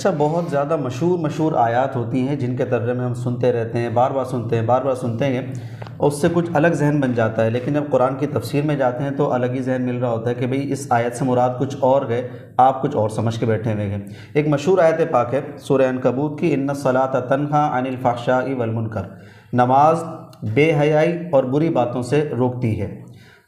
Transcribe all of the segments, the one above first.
اچھا، بہت زیادہ مشہور آیات ہوتی ہیں جن کے ترجمے ہم سنتے رہتے ہیں، بار بار سنتے ہیں اور اس سے کچھ الگ ذہن بن جاتا ہے، لیکن جب قرآن کی تفسیر میں جاتے ہیں تو الگ ہی ذہن مل رہا ہوتا ہے کہ بھئی اس آیت سے مراد کچھ اور ہے، آپ کچھ اور سمجھ کے بیٹھے ہوئے ہیں۔ ایک مشہور آیت پاک ہے سورہ عنکبوت کی، ان الصلاۃ تنہیٰ عن الفحشاء والمنکر، نماز بے حیائی اور بری باتوں سے روکتی ہے۔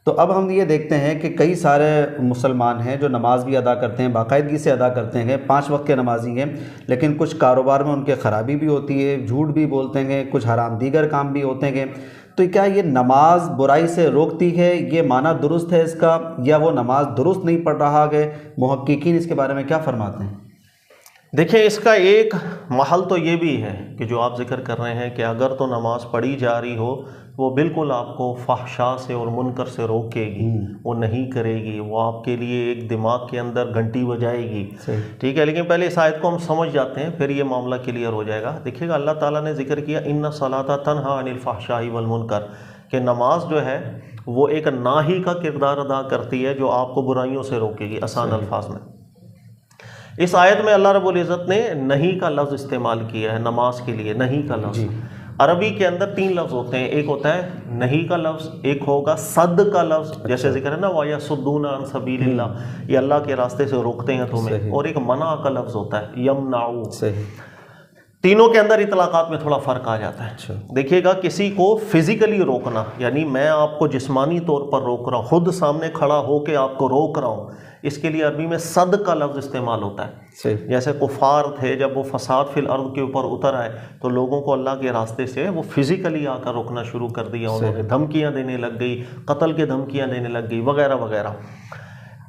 تو اب ہم یہ دیکھتے ہیں کہ کئی سارے مسلمان ہیں جو نماز بھی ادا کرتے ہیں، باقاعدگی سے ادا کرتے ہیں، 5 وقت کے نمازی ہیں، لیکن کچھ کاروبار میں ان کے خرابی بھی ہوتی ہے، جھوٹ بھی بولتے ہیں، کچھ حرام دیگر کام بھی ہوتے ہیں۔ تو کیا یہ نماز برائی سے روکتی ہے؟ یہ معنی درست ہے اس کا، یا وہ نماز درست نہیں پڑھ رہا ہے؟ محققین اس کے بارے میں کیا فرماتے ہیں؟ دیکھیں، اس کا ایک محل تو یہ بھی ہے کہ جو آپ ذکر کر رہے ہیں کہ اگر تو نماز پڑھی جا رہی ہو وہ بالکل آپ کو فحشاء سے اور منکر سے روکے گی، وہ نہیں کرے گی، وہ آپ کے لیے ایک دماغ کے اندر گھنٹی بجائے گی، ٹھیک ہے۔ لیکن پہلے اس آیت کو ہم سمجھ جاتے ہیں، پھر یہ معاملہ کلیئر ہو جائے گا۔ دیکھیے گا، اللہ تعالیٰ نے ذکر کیا ان الصلاۃ تنہیٰ عن الفحشاء والمنکر، کہ نماز جو ہے وہ ایک ناہی کا کردار ادا کرتی ہے جو آپ کو برائیوں سے روکے گی۔ آسان الفاظ میں اس آیت میں اللہ رب العزت نے نہیں کا لفظ استعمال کیا ہے نماز کے لیے۔ نہیں کا لفظ عربی کے اندر 3 لفظ ہوتے ہیں، ایک ہوتا ہے نہیں کا لفظ، ایک ہوگا صد کا لفظ، جیسے ذکر ہے نا وَيَصُدُّونَ عَن سَبِيلِ اللَّهِ، یہ اللہ کے راستے سے روکتے ہیں تمہیں، اور ایک منع کا لفظ ہوتا ہے یمنعو۔ تینوں کے اندر اطلاقات میں تھوڑا فرق آ جاتا ہے۔ دیکھیے گا، کسی کو فزیکلی روکنا، یعنی میں آپ کو جسمانی طور پر روک رہا ہوں، خود سامنے کھڑا ہو کے آپ کو روک رہا ہوں، اس کے لیے عربی میں صد کا لفظ استعمال ہوتا ہے۔ جیسے کفار تھے، جب وہ فساد فی الارض کے اوپر اتر آئے تو لوگوں کو اللہ کے راستے سے وہ فزیکلی آ کر روکنا شروع کر دیا، انہوں نے دھمکیاں دینے لگ گئی، قتل کے دھمکیاں دینے لگ گئی، وغیرہ وغیرہ۔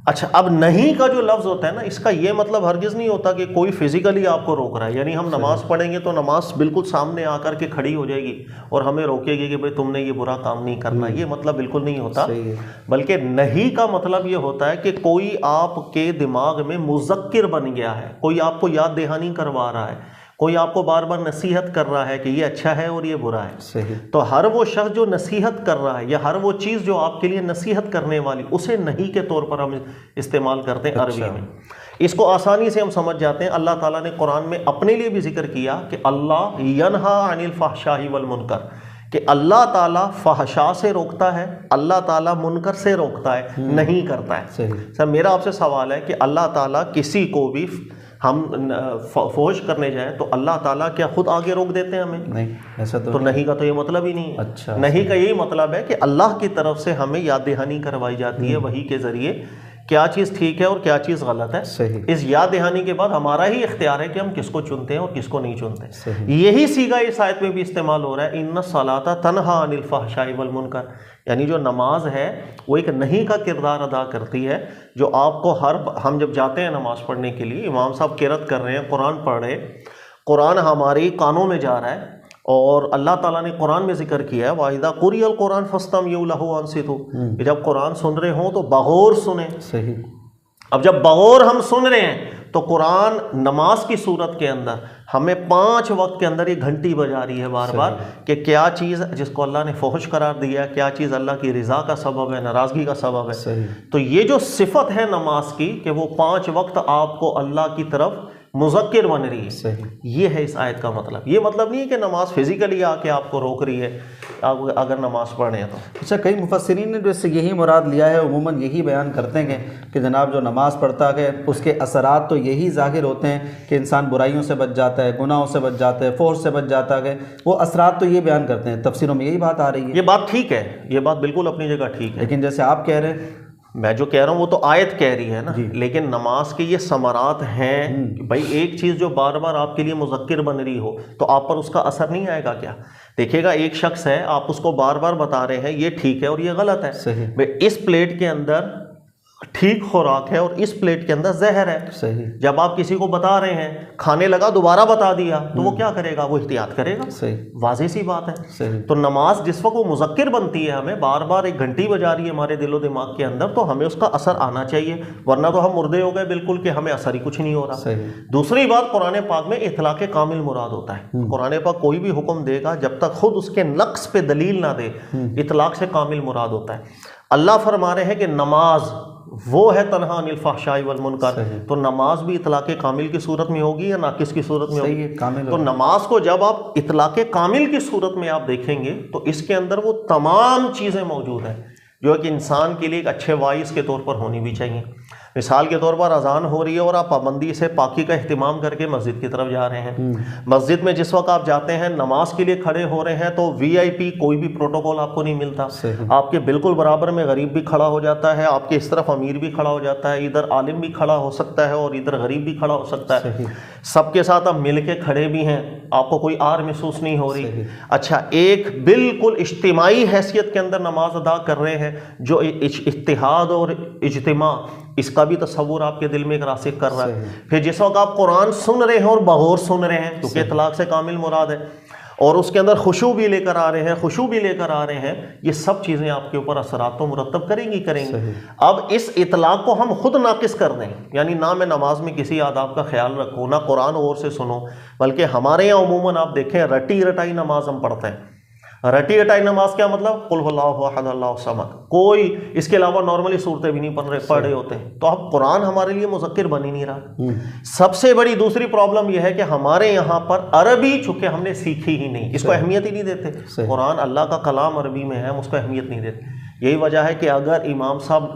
اچھا، اب نہیں کا جو لفظ ہوتا ہے نا، اس کا یہ مطلب ہرگز نہیں ہوتا کہ کوئی فزیکلی آپ کو روک رہا ہے، یعنی ہم نماز پڑھیں گے تو نماز بالکل سامنے آ کر کے کھڑی ہو جائے گی اور ہمیں روکے گی کہ بھئی تم نے یہ برا کام نہیں کرنا، یہ مطلب بالکل نہیں ہوتا۔ بلکہ نہیں کا مطلب یہ ہوتا ہے کہ کوئی آپ کے دماغ میں مذکر بن گیا ہے، کوئی آپ کو یاد دہانی کروا رہا ہے، کوئی آپ کو بار بار نصیحت کر رہا ہے کہ یہ اچھا ہے اور یہ برا ہے۔ تو ہر وہ شخص جو نصیحت کر رہا ہے، یا ہر وہ چیز جو آپ کے لیے نصیحت کرنے والی، اسے نہیں کے طور پر ہم استعمال کرتے ہیں عربی میں۔ اس کو آسانی سے ہم سمجھ جاتے ہیں۔ اللہ تعالیٰ نے قرآن میں اپنے لیے بھی ذکر کیا کہ اللہ ینہا عن الفحشاء والمنکر، کہ اللہ تعالیٰ فحشاء سے روکتا ہے، اللہ تعالیٰ منکر سے روکتا ہے، نہیں کرتا ہے۔ سر میرا آپ سے سوال ہے کہ اللہ تعالیٰ کسی کو بھی ہم فحش کرنے جائیں تو اللہ تعالیٰ کیا خود آگے روک دیتے ہیں ہمیں؟ نہیں، ایسا تو نہیں کا تو یہ مطلب ہی نہیں ہے۔ اچھا، نہیں کا یہی مطلب ہے کہ اللہ کی طرف سے ہمیں یاد دہانی کروائی جاتی ہے وحی کے ذریعے، کیا چیز ٹھیک ہے اور کیا چیز غلط ہے۔ اس یاد دہانی کے بعد ہمارا ہی اختیار ہے کہ ہم کس کو چنتے ہیں اور کس کو نہیں چنتے۔ یہی صیغہ اس آیت میں بھی استعمال ہو رہا ہے، ان الصلاۃ تنہیٰ عن الفحشاء والمنکر، یعنی جو نماز ہے وہ ایک نہیں کا کردار ادا کرتی ہے، جو آپ کو ہم جب جاتے ہیں نماز پڑھنے کے لیے، امام صاحب قرات کر رہے ہیں، قرآن پڑھ رہے ہیں، قرآن ہمارے کانوں میں جا رہا ہے، اور اللہ تعالیٰ نے قرآن میں ذکر کیا ہے وَإِذَا قُرِئَ الْقُرْآنُ فَاسْتَمِعُوا لَهُ وَأَنصِتُوا، کہ جب قرآن سن رہے ہوں تو بغور سنیں۔ اب جب بغور ہم سن رہے ہیں تو قرآن نماز کی صورت کے اندر ہمیں 5 وقت کے اندر یہ گھنٹی بجا رہی ہے بار بار کہ کیا چیز جس کو اللہ نے فحش قرار دیا ہے، کیا چیز اللہ کی رضا کا سبب ہے، ناراضگی کا سبب ہے۔ تو یہ جو صفت ہے نماز کی کہ وہ 5 وقت آپ کو اللہ کی طرف مذکر بن رہی ہے، یہ ہے اس آیت کا مطلب۔ یہ مطلب نہیں ہے کہ نماز فزیکلی آ کے آپ کو روک رہی ہے آپ اگر نماز پڑھ رہے ہیں تو۔ اچھا، کئی مفسرین نے جو اس سے یہی مراد لیا ہے، عموماً یہی بیان کرتے ہیں کہ جناب جو نماز پڑھتا ہے اس کے اثرات تو یہی ظاہر ہوتے ہیں کہ انسان برائیوں سے بچ جاتا ہے، گناہوں سے بچ جاتا ہے، فحش سے بچ جاتا ہے، وہ اثرات تو یہ بیان کرتے ہیں۔ تفسیروں میں یہی بات آ رہی ہے۔ یہ بات ٹھیک ہے، یہ بات بالکل اپنی جگہ ٹھیک ہے، لیکن جیسے آپ کہہ رہے ہیں، میں جو کہہ رہا ہوں وہ تو آیت کہہ رہی ہے نا، لیکن نماز کے یہ ثمرات ہیں کہ بھائی ایک چیز جو بار بار آپ کے لیے مذکر بن رہی ہو تو آپ پر اس کا اثر نہیں آئے گا کیا؟ دیکھیے گا، ایک شخص ہے، آپ اس کو بار بار بتا رہے ہیں یہ ٹھیک ہے اور یہ غلط ہے، بھائی اس پلیٹ کے اندر ٹھیک خوراک ہے اور اس پلیٹ کے اندر زہر ہے۔ جب آپ کسی کو بتا رہے ہیں، کھانے لگا دوبارہ بتا دیا تو وہ کیا کرے گا؟ وہ احتیاط کرے گا، واضح سی بات ہے۔ تو نماز جس وقت وہ مذکر بنتی ہے، ہمیں بار بار ایک گھنٹی بجا رہی ہے ہمارے دل و دماغ کے اندر، تو ہمیں اس کا اثر آنا چاہیے، ورنہ تو ہم مردے ہو گئے بالکل کہ ہمیں اثر ہی کچھ نہیں ہو رہا۔ دوسری بات، قرآن پاک میں اطلاق کامل مراد ہوتا ہے۔ قرآن پاک کوئی بھی حکم دے گا جب تک خود اس کے نقص پہ دلیل نہ دے، اطلاق سے کامل مراد ہوتا ہے۔ اللہ فرما رہے ہیں کہ نماز وہ ہے تنہا عن الفحشاء والمنکر، تو نماز بھی اطلاق کامل کی صورت میں ہوگی یا ناقص کی صورت میں ہوگی؟ تو نماز کو جب آپ اطلاق کامل کی صورت میں آپ دیکھیں گے تو اس کے اندر وہ تمام چیزیں موجود ہیں جو ایک انسان کے لیے ایک اچھے وائس کے طور پر ہونی بھی چاہیے۔ مثال کے طور پر اذان ہو رہی ہے اور آپ پابندی سے پاکی کا اہتمام کر کے مسجد کی طرف جا رہے ہیں، مسجد میں جس وقت آپ جاتے ہیں نماز کے لیے کھڑے ہو رہے ہیں تو وی آئی پی کوئی بھی پروٹوکول آپ کو نہیں ملتا، آپ کے بالکل برابر میں غریب بھی کھڑا ہو جاتا ہے، آپ کے اس طرف امیر بھی کھڑا ہو جاتا ہے، ادھر عالم بھی کھڑا ہو سکتا ہے اور ادھر غریب بھی کھڑا ہو سکتا ہے، سب کے ساتھ آپ مل کے کھڑے بھی ہیں، آپ کو کوئی آر محسوس نہیں ہو رہی۔ اچھا، ایک بالکل اجتماعی حیثیت کے اندر نماز ادا کر رہے ہیں جو اتحاد اور اجتماع، اس کا بھی تصور آپ کے دل میں ایک راسخ کر رہا ہے۔ پھر جس وقت آپ قرآن سن رہے ہیں اور بغور سن رہے ہیں، کیونکہ اطلاق سے کامل مراد ہے، اور اس کے اندر خشوع بھی لے کر آ رہے ہیں، خشوع بھی لے کر آ رہے ہیں، یہ سب چیزیں آپ کے اوپر اثرات تو مرتب کریں گی۔ اب اس اطلاق کو ہم خود ناقص کر دیں، یعنی نہ میں نماز میں کسی آداب کا خیال رکھوں، نہ قرآن غور سے سنوں، بلکہ ہمارے یہاں عموماً آپ دیکھیں رٹی رٹائی نماز ہم پڑھتے ہیں۔ رٹی رٹائی نماز کیا مطلب؟ قل هو اللہ احد اللہ الصمد، کوئی اس کے علاوہ نارملی صورتیں بھی نہیں پڑھ رہے ہوتے ہیں، تو اب قرآن ہمارے لیے مذکر بن ہی نہیں رہا۔ سب سے بڑی دوسری پرابلم یہ ہے کہ ہمارے یہاں پر عربی چونکہ ہم نے سیکھی ہی نہیں، اس کو اہمیت ہی نہیں دیتے۔ قرآن اللہ کا کلام عربی میں ہے، ہم اس کو اہمیت نہیں دیتے۔ یہی وجہ ہے کہ اگر امام صاحب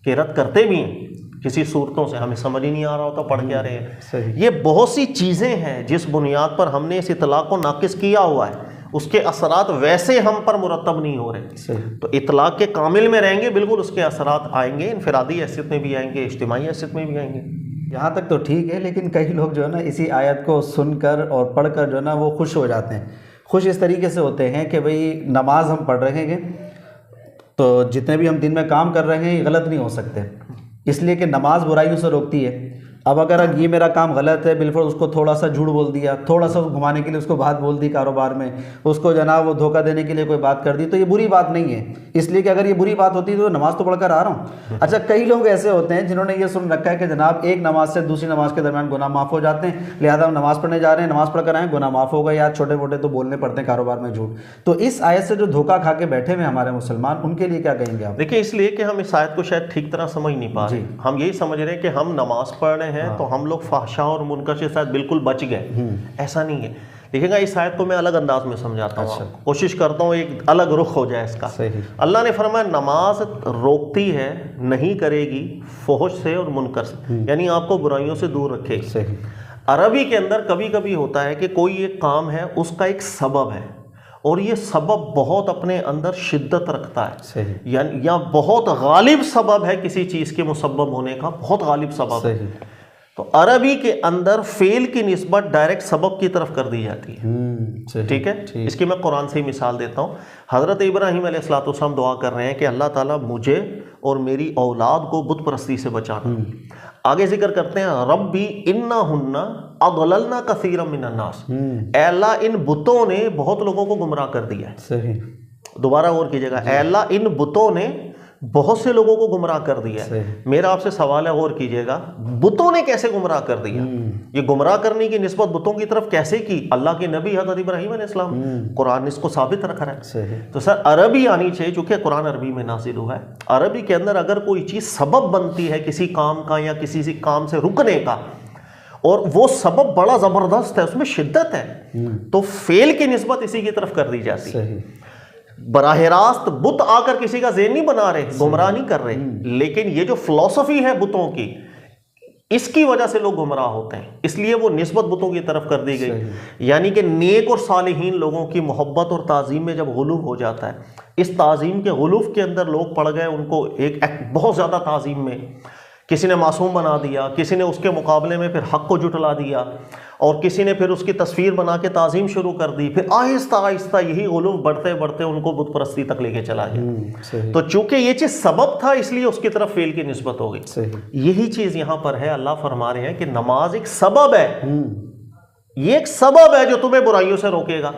کے رد کرتے بھی ہیں کسی صورتوں سے، ہمیں سمجھ ہی نہیں آ رہا ہوتا پڑھ کے آ رہے ہیں۔ یہ بہت سی چیزیں ہیں جس بنیاد پر ہم نے اس اطلاق کو ناقص کیا ہوا ہے، اس کے اثرات ویسے ہم پر مرتب نہیں ہو رہے، تو اطلاق کے کامل میں رہیں گے بالکل اس کے اثرات آئیں گے، انفرادی حیثیت میں بھی آئیں گے، اجتماعی حیثیت میں بھی آئیں گے۔ یہاں تک تو ٹھیک ہے، لیکن کئی لوگ جو ہے نا اسی آیت کو سن کر اور پڑھ کر جو ہے نا وہ خوش ہو جاتے ہیں۔ خوش اس طریقے سے ہوتے ہیں کہ بھئی نماز ہم پڑھ رہے ہیں تو جتنے بھی ہم دن میں کام کر رہے ہیں یہ غلط نہیں ہو سکتے، اس لیے کہ نماز برائیوں سے روکتی ہے۔ اب اگر یہ میرا کام غلط ہے، بالفرض اس کو تھوڑا سا جھوٹ بول دیا، تھوڑا سا گھمانے کے لیے اس کو بات بول دی کاروبار میں، اس کو جناب وہ دھوکہ دینے کے لیے کوئی بات کر دی، تو یہ بری بات نہیں ہے، اس لیے کہ اگر یہ بری بات ہوتی تو نماز تو پڑھ کر آ رہا ہوں۔ اچھا، کئی لوگ ایسے ہوتے ہیں جنہوں نے یہ سن رکھا ہے کہ جناب ایک نماز سے دوسری نماز کے درمیان گناہ معاف ہو جاتے ہیں، لہٰذا ہم نماز پڑھنے جا رہے ہیں، نماز پڑھ کر آئیں، گناہ معاف ہوگا، یا چھوٹے موٹے تو بولنے پڑتے ہیں کاروبار میں جھوٹ۔ تو اس آیت سے جو دھوکہ کھا کے بیٹھے ہوئے ہمارے مسلمان، ان کے لیے کیا کہیں گے آپ؟ دیکھیں، اس لیے کہ ہم اس آیت کو شاید ٹھیک طرح سمجھ نہیں پا رہے، ہم یہی سمجھ رہے ہیں کہ ہم نماز پڑھ رہے ہیں تو ہم لوگ فحشاء اور منکر سے شاید بالکل بچ گئے، ایسا نہیں ہے۔ دیکھیں گا، اس آیت کو میں الگ انداز میں سمجھاتا ہوں، کوشش کرتا ہوں ایک الگ رخ ہو جائے اس کا۔ اللہ نے فرمایا نماز روکتی ہے، نہیں کرے گی فحش سے اور منکر سے، یعنی آپ کو برائیوں سے دور رکھے گی۔ عربی کے اندر کبھی کبھی ہوتا ہے کہ کوئی ایک کام ہے، اس کا ایک سبب ہے اور یہ سبب بہت اپنے اندر شدت رکھتا ہے، یا بہت غالب سبب ہے کسی چیز کے مسبب ہونے کا، بہت غالب سبب ہے، تو عربی کے اندر فعل کی نسبت ڈائریکٹ سبب کی طرف کر دی جاتی ہے۔ ٹھیک ہے، اس کی میں قرآن سے ہی مثال دیتا ہوں۔ حضرت ابراہیم علیہ السلام دعا کر رہے ہیں کہ اللہ تعالیٰ مجھے اور میری اولاد کو بت پرستی سے بچانا۔ آگے ذکر کرتے ہیں ربی انہن اضللن کثیرا من الناس، اے اللہ ان بتوں نے بہت لوگوں کو گمراہ کر دیا ہے۔ دوبارہ غور کیجیے گا، اے اللہ ان بتوں نے بہت سے لوگوں کو گمراہ کر دیا ہے۔ میرا آپ سے سوال ہے، غور کیجیے گا، بتوں نے کیسے گمراہ کر دیا؟ یہ گمراہ کرنے کی نسبت بتوں کی طرف کیسے کی؟ اللہ کے نبی حضرت ابراہیم علیہ السلام، قرآن اس کو ثابت رکھ رہا ہے۔ تو سر عربی آنی چاہیے، چونکہ قرآن عربی میں نازل ہوا ہے۔ عربی کے اندر اگر کوئی چیز سبب بنتی ہے کسی کام کا یا کسی کام سے رکنے کا، اور وہ سبب بڑا زبردست ہے، اس میں شدت ہے، تو فعل کی نسبت اسی کی طرف کر دی جاتی ہے۔ براہ راست بت آ کر کسی کا ذہن نہیں بنا رہے، گمراہ نہیں کر رہے، لیکن یہ جو فلسفی ہے بتوں کی، اس کی وجہ سے لوگ گمراہ ہوتے ہیں، اس لیے وہ نسبت بتوں کی طرف کر دی گئی۔ یعنی کہ نیک اور صالحین لوگوں کی محبت اور تعظیم میں جب غلو ہو جاتا ہے، اس تعظیم کے غلو کے اندر لوگ پڑ گئے، ان کو ایک بہت زیادہ تعظیم میں کسی نے معصوم بنا دیا، کسی نے اس کے مقابلے میں پھر حق کو جھٹلا دیا، اور کسی نے پھر اس کی تصویر بنا کے تعظیم شروع کر دی، پھر آہستہ آہستہ یہی غلو بڑھتے بڑھتے ان کو بت پرستی تک لے کے چلا گیا۔ تو چونکہ یہ چیز سبب تھا، اس لیے اس کی طرف فعل کی نسبت ہو گئی۔ یہی چیز یہاں پر ہے، اللہ فرما رہے ہیں کہ نماز ایک سبب ہے، یہ ایک سبب ہے جو تمہیں برائیوں سے روکے گا۔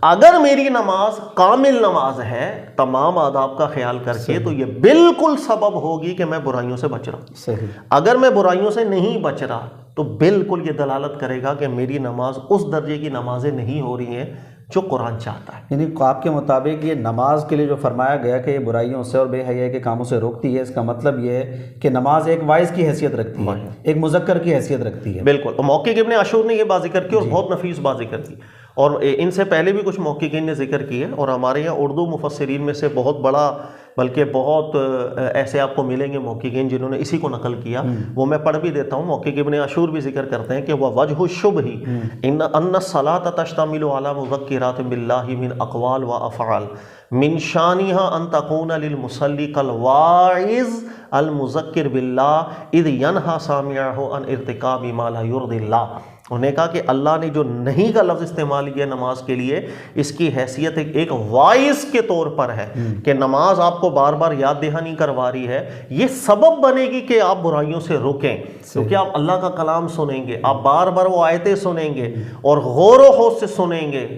اگر میری نماز کامل نماز ہے تمام آداب کا خیال کر کے، تو یہ بالکل سبب ہوگی کہ میں برائیوں سے بچ رہا ہوں۔ اگر میں برائیوں سے نہیں بچ رہا تو بالکل یہ دلالت کرے گا کہ میری نماز اس درجے کی نمازیں نہیں ہو رہی ہیں جو قرآن چاہتا ہے۔ یعنی آپ کے مطابق یہ نماز کے لیے جو فرمایا گیا کہ یہ برائیوں سے اور بے حیائی کے کاموں سے روکتی ہے، اس کا مطلب یہ ہے کہ نماز ایک واعظ کی حیثیت رکھتی ہے، ایک مذکر کی حیثیت رکھتی ہے۔ بالکل، تو محقق ابن عاشور نے یہ بات ذکر کی اور بہت نفیس بات ذکر کی، اور ان سے پہلے بھی کچھ محققین نے ذکر کی ہے، اور ہمارے یہاں اردو مفسرین میں سے بہت بڑا، بلکہ بہت ایسے آپ کو ملیں گے محققین جنہوں نے اسی کو نقل کیا، وہ میں پڑھ بھی دیتا ہوں۔ محقق ابن عاشور بھی ذکر کرتے ہیں کہ وَوَجْهُ الشُّبْهِ ان الصلاۃ تشتمل علی مذکرات باللہ من اقوال و افعال من شانها ان تكون للمصلی كالواعظ المذکر باللہ اذ ینہا سامعہ عن ارتکاب ما لا یرضی اللہ۔ انہوں نے کہا کہ اللہ نے جو نہیں کا لفظ استعمال کیا نماز کے لیے، اس کی حیثیت ایک واعظ کے طور پر ہے کہ نماز آپ کو بار بار یاد دہانی کروا رہی ہے، یہ سبب بنے گی کہ آپ برائیوں سے رکیں، کیونکہ آپ اللہ کا کلام سنیں گے، آپ بار بار وہ آیتیں سنیں گے اور غور و خوض سے سنیں گے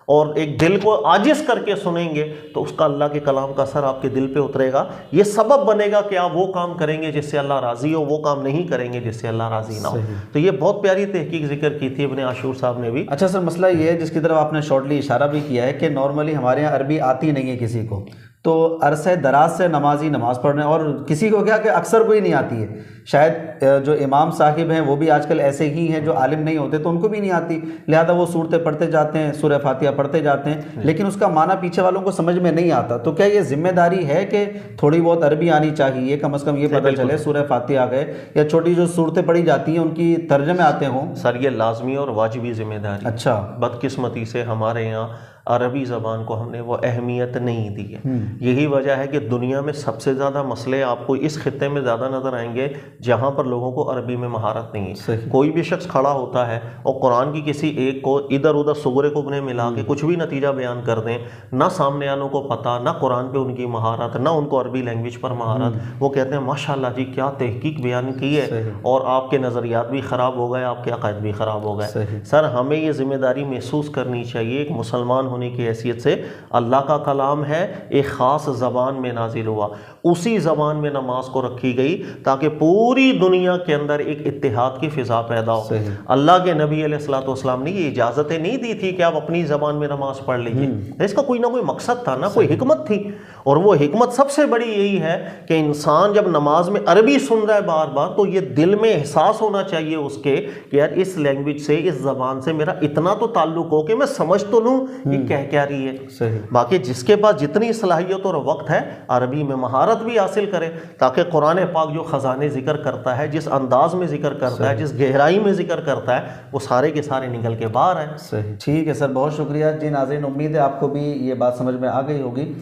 اور ایک دل کو عاجز کر کے سنیں گے، تو اس کا اللہ کے کلام کا اثر آپ کے دل پہ اترے گا، یہ سبب بنے گا کہ آپ وہ کام کریں گے جس سے اللہ راضی ہو، وہ کام نہیں کریں گے جس سے اللہ راضی نہ ہو۔ تو یہ بہت پیاری تحقیق ذکر کی تھی ابن عاشور صاحب نے بھی۔ اچھا سر، مسئلہ یہ ہے جس کی طرف آپ نے شارٹلی اشارہ بھی کیا ہے کہ نارملی ہمارے یہاں عربی آتی نہیں ہے کسی کو، تو عرصہ دراز سے نمازی نماز پڑھ رہے ہیں، اور کسی کو کیا کہ اکثر کوئی نہیں آتی ہے، شاید جو امام صاحب ہیں وہ بھی آج کل ایسے ہی ہیں جو عالم نہیں ہوتے تو ان کو بھی نہیں آتی، لہذا وہ صورتیں پڑھتے جاتے ہیں، سورہ فاتحہ پڑھتے جاتے ہیں، لیکن اس کا معنی پیچھے والوں کو سمجھ میں نہیں آتا۔ تو کیا یہ ذمہ داری ہے کہ تھوڑی بہت عربی آنی چاہیے، کم از کم یہ پتہ چلے سورہ فاتحہ آ گئے یا چھوٹی جو صورتیں پڑھی جاتی ہیں ان کی ترجمے آتے ہوں؟ سر یہ لازمی اور واجبی ذمہ داری۔ اچھا، بدقسمتی سے ہمارے یہاں عربی زبان کو ہم نے وہ اہمیت نہیں دی ہے، یہی وجہ ہے کہ دنیا میں سب سے زیادہ مسئلے آپ کو اس خطے میں زیادہ نظر آئیں گے جہاں پر لوگوں کو عربی میں مہارت نہیں ہے۔ کوئی بھی شخص کھڑا ہوتا ہے اور قرآن کی کسی ایک کو ادھر ادھر سغرے کو اپنے ملا کے کچھ بھی نتیجہ بیان کر دیں، نہ سامنے والوں کو پتہ، نہ قرآن پہ ان کی مہارت، نہ ان کو عربی لینگویج پر مہارت، وہ کہتے ہیں ماشاءاللہ جی کیا تحقیق بیان کی ہے، اور آپ کے نظریات بھی خراب ہو گئے، آپ کے عقائد بھی خراب ہو گئے۔ سر ہمیں یہ ذمہ داری محسوس کرنی چاہیے، ایک مسلمان ہونے کی حیثیت سے اللہ کا کلام ہے، ایک خاص زبان میں نازل ہوا، اسی زبان میں نماز کو رکھی گئی تاکہ پوری دنیا کے اندر ایک اتحاد کی فضا پیدا ہو۔ اللہ کے نبی علیہ الصلوۃ والسلام نے یہ اجازتیں نہیں دی تھی کہ آپ اپنی زبان میں نماز پڑھ لیجیے، اس کا کوئی نہ کوئی مقصد تھا، نہ کوئی حکمت تھی، اور وہ حکمت سب سے بڑی یہی ہے کہ انسان جب نماز میں عربی سن رہا ہے بار بار تو یہ دل میں احساس ہونا چاہیے اس کے کہ یار اس لینگویج سے، اس زبان سے میرا اتنا تو تعلق ہو کہ میں سمجھ تو لوں کہ کہہ کیا رہی ہے۔ باقی جس کے پاس جتنی صلاحیت اور وقت ہے عربی میں مہارت بھی حاصل کرے، تاکہ قرآن پاک جو خزانے ذکر کرتا ہے، جس انداز میں ذکر کرتا ہے، جس گہرائی میں ذکر کرتا ہے، وہ سارے کے سارے نکل کے باہر ہیں۔ صحیح، ٹھیک ہے سر، بہت شکریہ جی۔ ناظرین، امید ہے آپ کو بھی یہ بات سمجھ میں آ گئی ہوگی۔